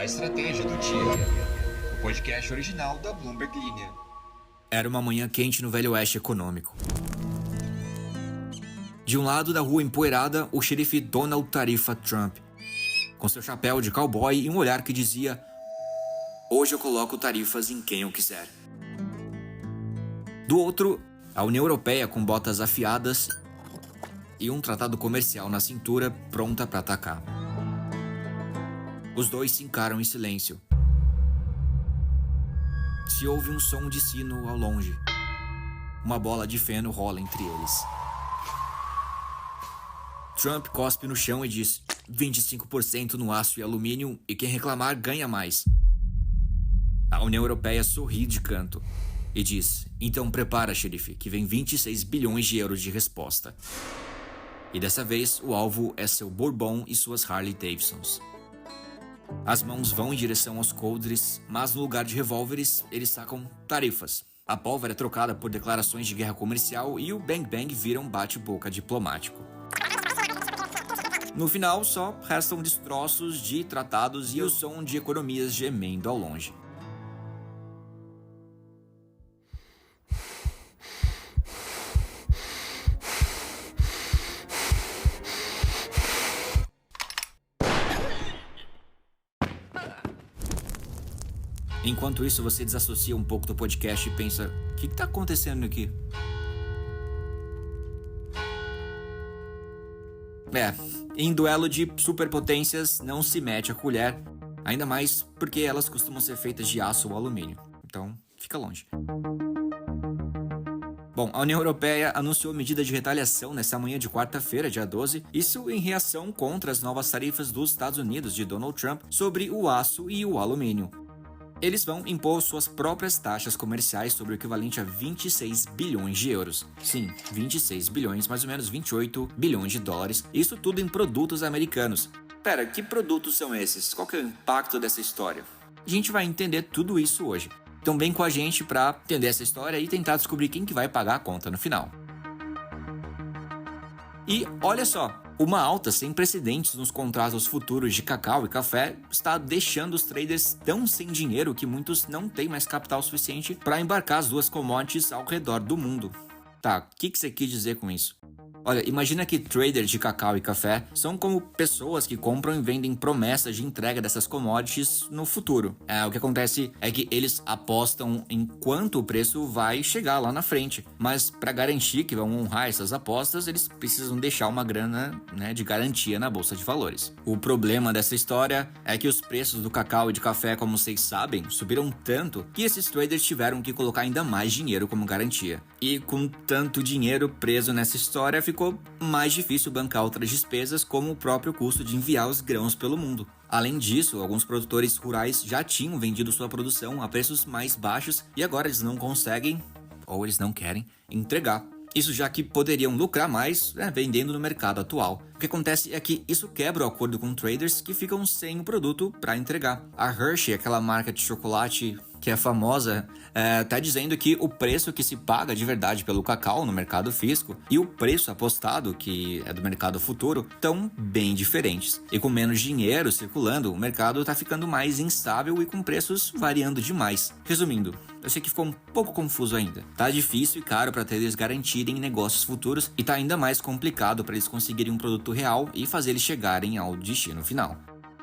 A estratégia do dia. O podcast original da Bloomberg Linha. Era uma manhã quente no Velho Oeste econômico. De um lado da rua empoeirada, o xerife Donald Tarifa Trump, com seu chapéu de cowboy e um olhar que dizia: "Hoje eu coloco tarifas em quem eu quiser." Do outro, a União Europeia com botas afiadas e um tratado comercial na cintura, pronta para atacar. Os dois se encaram em silêncio. Se ouve um som de sino ao longe. Uma bola de feno rola entre eles. Trump cospe no chão e diz: 25% no aço e alumínio, e quem reclamar ganha mais. A União Europeia sorri de canto e diz: então prepara, xerife, que vem 26 bilhões de euros de resposta. E dessa vez o alvo é seu Bourbon e suas Harley Davidsons. As mãos vão em direção aos coldres, mas no lugar de revólveres, eles sacam tarifas. A pólvora é trocada por declarações de guerra comercial e o Bang Bang vira um bate-boca diplomático. No final, só restam destroços de tratados e o som de economias gemendo ao longe. Enquanto isso, você desassocia um pouco do podcast e pensa: o que está acontecendo aqui? Em duelo de superpotências não se mete a colher, ainda mais porque elas costumam ser feitas de aço ou alumínio, então fica longe. Bom, a União Europeia anunciou medida de retaliação nessa manhã de quarta-feira, dia 12, isso em reação contra as novas tarifas dos Estados Unidos de Donald Trump sobre o aço e o alumínio. Eles vão impor suas próprias taxas comerciais sobre o equivalente a 26 bilhões de euros. Sim, 26 bilhões, mais ou menos 28 bilhões de dólares, isso tudo em produtos americanos. Pera, que produtos são esses? Qual que é o impacto dessa história? A gente vai entender tudo isso hoje. Então vem com a gente para entender essa história e tentar descobrir quem que vai pagar a conta no final. E olha só, uma alta sem precedentes nos contratos futuros de cacau e café está deixando os traders tão sem dinheiro que muitos não têm mais capital suficiente para embarcar as duas commodities ao redor do mundo. Tá, o que você quis dizer com isso? Olha, imagina que traders de cacau e café são como pessoas que compram e vendem promessas de entrega dessas commodities no futuro. O que acontece é que eles apostam em quanto o preço vai chegar lá na frente, mas para garantir que vão honrar essas apostas, eles precisam deixar uma grana, de garantia na bolsa de valores. O problema dessa história é que os preços do cacau e de café, como vocês sabem, subiram tanto que esses traders tiveram que colocar ainda mais dinheiro como garantia. E com tanto dinheiro preso nessa história, ficou mais difícil bancar outras despesas, como o próprio custo de enviar os grãos pelo mundo. Além disso, alguns produtores rurais já tinham vendido sua produção a preços mais baixos e agora eles não conseguem, ou eles não querem, entregar. Isso já que poderiam lucrar mais vendendo no mercado atual. O que acontece é que isso quebra o acordo com traders que ficam sem o produto para entregar. A Hershey, aquela marca de chocolate que é famosa, tá dizendo que o preço que se paga de verdade pelo cacau no mercado físico e o preço apostado, que é do mercado futuro, estão bem diferentes. E com menos dinheiro circulando, o mercado está ficando mais instável e com preços variando demais. Resumindo, eu sei que ficou um pouco confuso ainda. Tá difícil e caro para eles garantirem negócios futuros e tá ainda mais complicado para eles conseguirem um produto real e fazer eles chegarem ao destino final.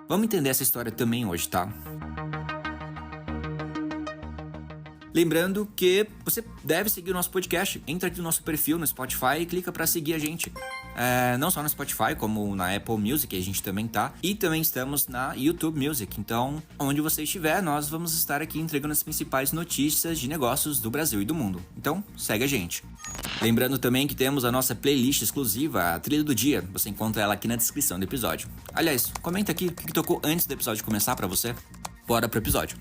Vamos entender essa história também hoje, tá? Lembrando que você deve seguir o nosso podcast. Entra aqui no nosso perfil no Spotify e clica para seguir a gente. Não só no Spotify, como na Apple Music, a gente também tá. E também estamos na YouTube Music. Então, onde você estiver, nós vamos estar aqui entregando as principais notícias de negócios do Brasil e do mundo. Então, segue a gente. Lembrando também que temos a nossa playlist exclusiva, a Trilha do Dia. Você encontra ela aqui na descrição do episódio. Aliás, comenta aqui o que tocou antes do episódio começar para você. Bora pro episódio.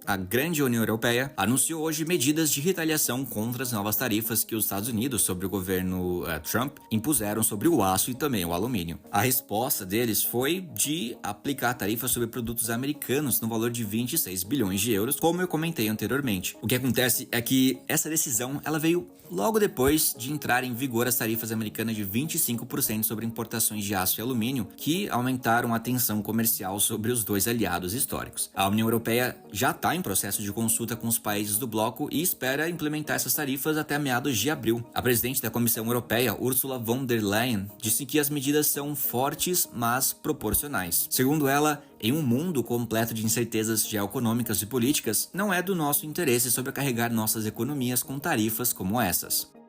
A grande União Europeia anunciou hoje medidas de retaliação contra as novas tarifas que os Estados Unidos, sob o governo Trump, impuseram sobre o aço e também o alumínio. A resposta deles foi de aplicar tarifas sobre produtos americanos no valor de 26 bilhões de euros, como eu comentei anteriormente. O que acontece é que essa decisão ela veio logo depois de entrar em vigor as tarifas americanas de 25% sobre importações de aço e alumínio, que aumentaram a tensão comercial sobre os dois aliados históricos. A União Europeia já está em processo de consulta com os países do bloco e espera implementar essas tarifas até meados de abril. A presidente da Comissão Europeia, Ursula von der Leyen, disse que as medidas são fortes, mas proporcionais. Segundo ela, em um mundo completo de incertezas geoeconômicas e políticas, não é do nosso interesse sobrecarregar nossas economias com tarifas como essas.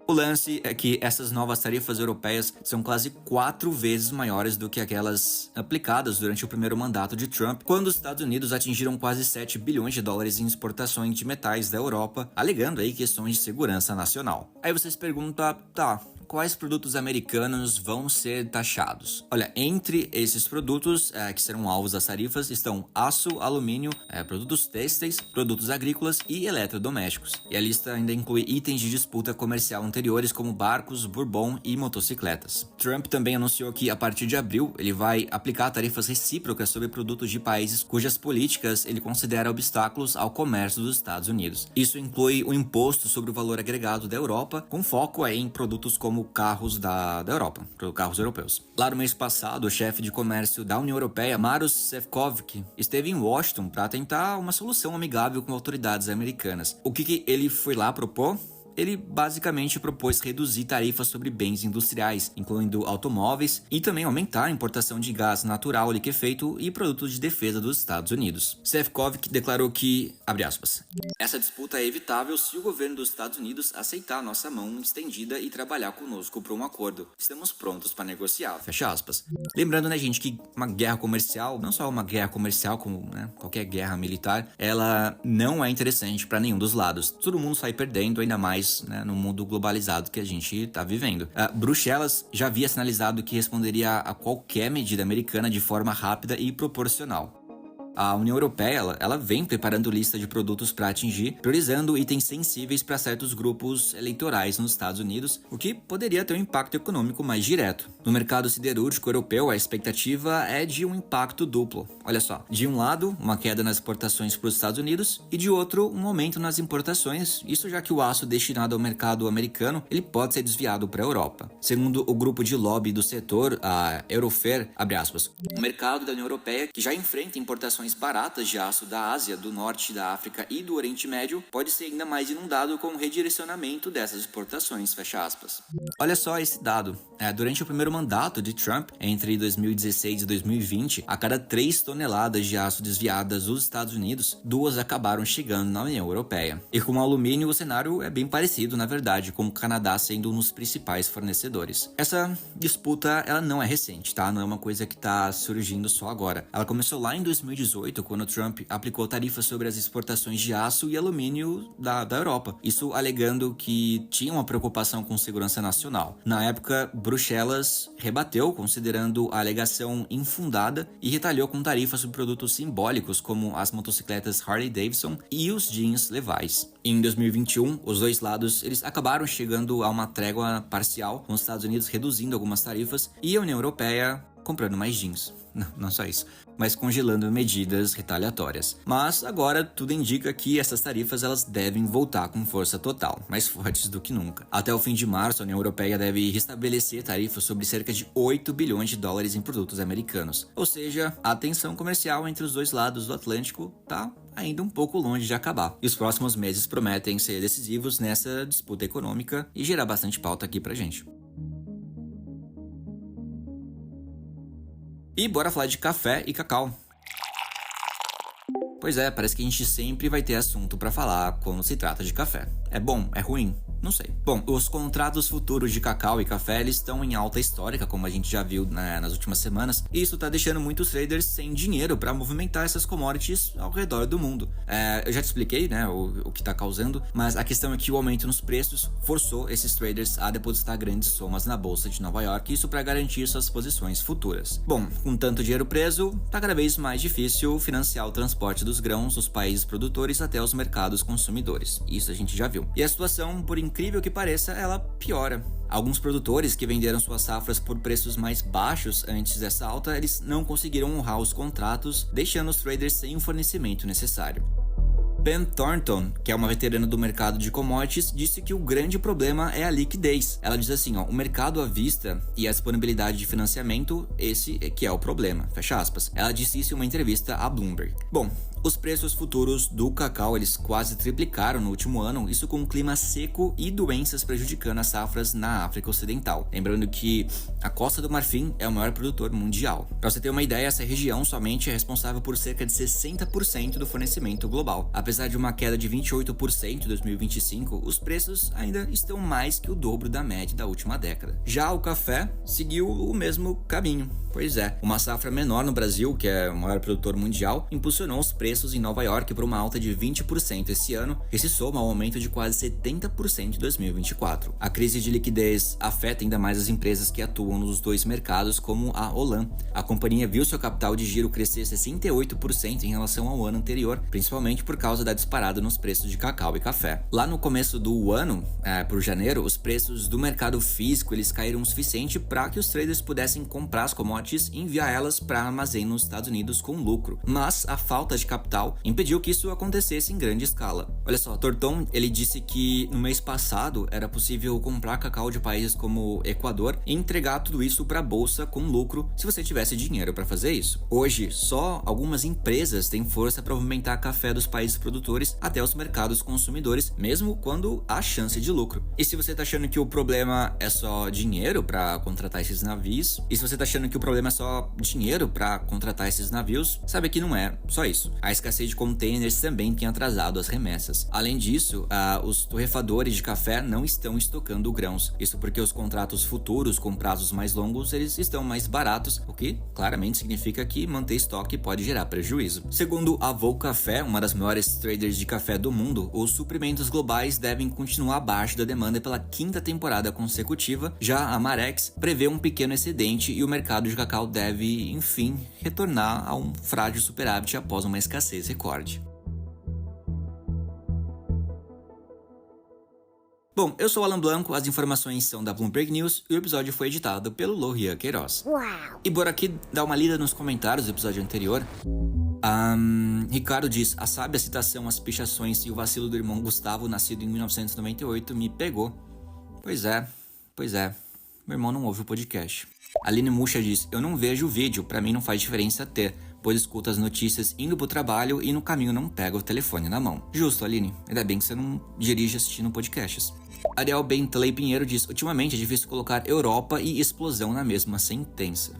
O lance é que essas novas tarifas europeias são quase 4 vezes maiores do que aquelas aplicadas durante o primeiro mandato de Trump, quando os Estados Unidos atingiram quase 7 bilhões de dólares em exportações de metais da Europa, alegando aí questões de segurança nacional. Aí você se pergunta, tá, quais produtos americanos vão ser taxados? Olha, entre esses produtos que serão alvos das tarifas estão aço, alumínio, produtos têxteis, produtos agrícolas e eletrodomésticos. E a lista ainda inclui itens de disputa comercial anteriores como barcos, bourbon e motocicletas. Trump também anunciou que a partir de abril ele vai aplicar tarifas recíprocas sobre produtos de países cujas políticas ele considera obstáculos ao comércio dos Estados Unidos. Isso inclui o imposto sobre o valor agregado da Europa, com foco em produtos como carros da Europa, carros europeus. Lá no mês passado, o chefe de comércio da União Europeia, Maroš Šefčovič, esteve em Washington para tentar uma solução amigável com autoridades americanas. O que ele foi lá propor? Ele basicamente propôs reduzir tarifas sobre bens industriais, incluindo automóveis, e também aumentar a importação de gás natural liquefeito e produtos de defesa dos Estados Unidos. Šefčovič declarou que, abre aspas, essa disputa é evitável se o governo dos Estados Unidos aceitar nossa mão estendida e trabalhar conosco para um acordo. Estamos prontos para negociar, fecha aspas. Lembrando, né, gente, que uma guerra comercial, não só uma guerra comercial, como qualquer guerra militar, ela não é interessante para nenhum dos lados. Todo mundo sai perdendo, ainda mais no mundo globalizado que a gente está vivendo. Bruxelas já havia sinalizado que responderia a qualquer medida americana de forma rápida e proporcional. A União Europeia ela vem preparando lista de produtos para atingir, priorizando itens sensíveis para certos grupos eleitorais nos Estados Unidos, o que poderia ter um impacto econômico mais direto. No mercado siderúrgico europeu, a expectativa é de um impacto duplo. Olha só, de um lado, uma queda nas exportações para os Estados Unidos e de outro, um aumento nas importações, isso já que o aço destinado ao mercado americano ele pode ser desviado para a Europa. Segundo o grupo de lobby do setor, a Eurofer, abre aspas, o mercado da União Europeia, que já enfrenta importações baratas de aço da Ásia, do Norte da África e do Oriente Médio, pode ser ainda mais inundado com o redirecionamento dessas exportações, fecha aspas. Olha só esse dado. Durante o primeiro mandato de Trump, entre 2016 e 2020, a cada 3 toneladas de aço desviadas dos Estados Unidos, 2 acabaram chegando na União Europeia. E com o alumínio, o cenário é bem parecido, na verdade, com o Canadá sendo um dos principais fornecedores. Essa disputa ela não é recente, tá? Não é uma coisa que está surgindo só agora. Ela começou lá em 2018, quando Trump aplicou tarifas sobre as exportações de aço e alumínio da Europa. Isso alegando que tinha uma preocupação com segurança nacional. Na época, Bruxelas rebateu, considerando a alegação infundada e retalhou com tarifas sobre produtos simbólicos como as motocicletas Harley-Davidson e os jeans Levi's. Em 2021, os dois lados eles acabaram chegando a uma trégua parcial, com os Estados Unidos reduzindo algumas tarifas e a União Europeia comprando mais jeans. Não só isso, mas congelando medidas retaliatórias. Mas agora tudo indica que essas tarifas elas devem voltar com força total, mais fortes do que nunca. Até o fim de março, a União Europeia deve restabelecer tarifas sobre cerca de 8 bilhões de dólares em produtos americanos. Ou seja, a tensão comercial entre os dois lados do Atlântico tá ainda um pouco longe de acabar. E os próximos meses prometem ser decisivos nessa disputa econômica e gerar bastante pauta aqui pra gente. E bora falar de café e cacau. Pois é, parece que a gente sempre vai ter assunto pra falar quando se trata de café. É bom? É ruim? Não sei. Bom, os contratos futuros de cacau e café eles estão em alta histórica, como a gente já viu nas últimas semanas, e isso tá deixando muitos traders sem dinheiro para movimentar essas commodities ao redor do mundo. Eu já te expliquei, né, o que tá causando, mas a questão é que o aumento nos preços forçou esses traders a depositar grandes somas na bolsa de Nova York, isso para garantir suas posições futuras. Bom, com tanto dinheiro preso, tá cada vez mais difícil financiar o transporte dos grãos dos países produtores até os mercados consumidores. Isso a gente já viu. E a situação, por incrível que pareça, ela piora. Alguns produtores que venderam suas safras por preços mais baixos antes dessa alta, eles não conseguiram honrar os contratos, deixando os traders sem o fornecimento necessário. Ben Thornton, que é uma veterana do mercado de commodities, disse que o grande problema é a liquidez. Ela diz assim, o mercado à vista e a disponibilidade de financiamento, esse é que é o problema, fecha aspas. Ela disse isso em uma entrevista à Bloomberg. Bom, os preços futuros do cacau eles quase triplicaram no último ano, isso com um clima seco e doenças prejudicando as safras na África Ocidental. Lembrando que a Costa do Marfim é o maior produtor mundial. Para você ter uma ideia, essa região somente é responsável por cerca de 60% do fornecimento global. Apesar de uma queda de 28% em 2025, os preços ainda estão mais que o dobro da média da última década. Já o café seguiu o mesmo caminho. Pois é, uma safra menor no Brasil, que é o maior produtor mundial, impulsionou os preços em Nova York para uma alta de 20% esse ano, que se soma ao aumento de quase 70% em 2024. A crise de liquidez afeta ainda mais as empresas que atuam nos dois mercados, como a Olam. A companhia viu seu capital de giro crescer 68% em relação ao ano anterior, principalmente por causa da disparada nos preços de cacau e café. Lá no começo do ano, por janeiro, os preços do mercado físico eles caíram o suficiente para que os traders pudessem comprar as commodities e enviar elas para armazém nos Estados Unidos com lucro. Mas a falta de capital impediu que isso acontecesse em grande escala. Olha só, Thornton, ele disse que no mês passado era possível comprar cacau de países como Equador e entregar tudo isso para a bolsa com lucro se você tivesse dinheiro para fazer isso. Hoje, só algumas empresas têm força para movimentar café dos países produtores até os mercados consumidores, mesmo quando há chance de lucro. E se você tá achando que o problema é só dinheiro para contratar esses navios, e se você tá achando que o problema é só dinheiro para contratar esses navios, sabe que não é só isso. A escassez de containers também tem atrasado as remessas. Além disso, os torrefadores de café não estão estocando grãos. Isso porque os contratos futuros com prazos mais longos eles estão mais baratos, o que claramente significa que manter estoque pode gerar prejuízo. Segundo a Vol Café, uma das maiores traders de café do mundo, os suprimentos globais devem continuar abaixo da demanda pela quinta temporada consecutiva. Já a Marex prevê um pequeno excedente e o mercado de cacau deve, enfim, retornar a um frágil superávit após uma escassez recorde. Bom, eu sou o Alan Blanco, as informações são da Bloomberg News e o episódio foi editado pelo Lorian Queiroz. Uau. E bora aqui dar uma lida nos comentários do episódio anterior. Ricardo diz, a sábia citação, as pichações e o vacilo do irmão Gustavo, nascido em 1998, me pegou. Pois é, meu irmão não ouve o podcast. Aline Muxa diz, eu não vejo o vídeo, pra mim não faz diferença ter, pois escuto as notícias indo pro trabalho e no caminho não pego o telefone na mão. Justo, Aline, ainda bem que você não dirige assistindo podcasts. Ariel Bentley Pinheiro diz, ultimamente é difícil colocar Europa e explosão na mesma sentença.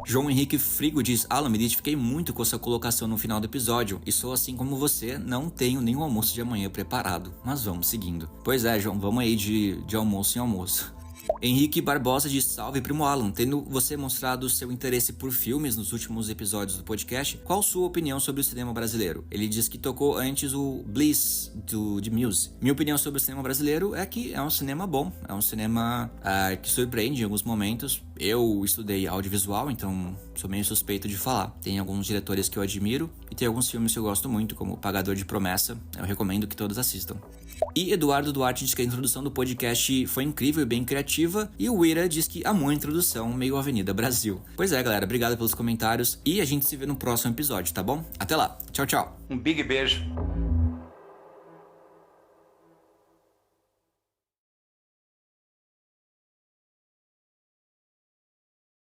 João Henrique Frigo diz, Alan, me identifiquei muito com essa colocação no final do episódio e sou assim como você, não tenho nenhum almoço de amanhã preparado, mas vamos seguindo. Pois é, João, vamos aí de almoço em almoço. Henrique Barbosa diz, salve primo Alan, tendo você mostrado seu interesse por filmes nos últimos episódios do podcast, qual sua opinião sobre o cinema brasileiro? Ele diz que tocou antes o Bliss de Muse. Minha opinião sobre o cinema brasileiro é que é um cinema bom, é um cinema que surpreende em alguns momentos. Eu estudei audiovisual, então sou meio suspeito de falar. Tem alguns diretores que eu admiro e tem alguns filmes que eu gosto muito, como O Pagador de Promessa, eu recomendo que todos assistam. E Eduardo Duarte diz que a introdução do podcast foi incrível e bem criativa. E o Ira diz que amou a introdução, meio Avenida Brasil. Pois é, galera, obrigado pelos comentários. E a gente se vê no próximo episódio, tá bom? Até lá, tchau, tchau. Um big beijo.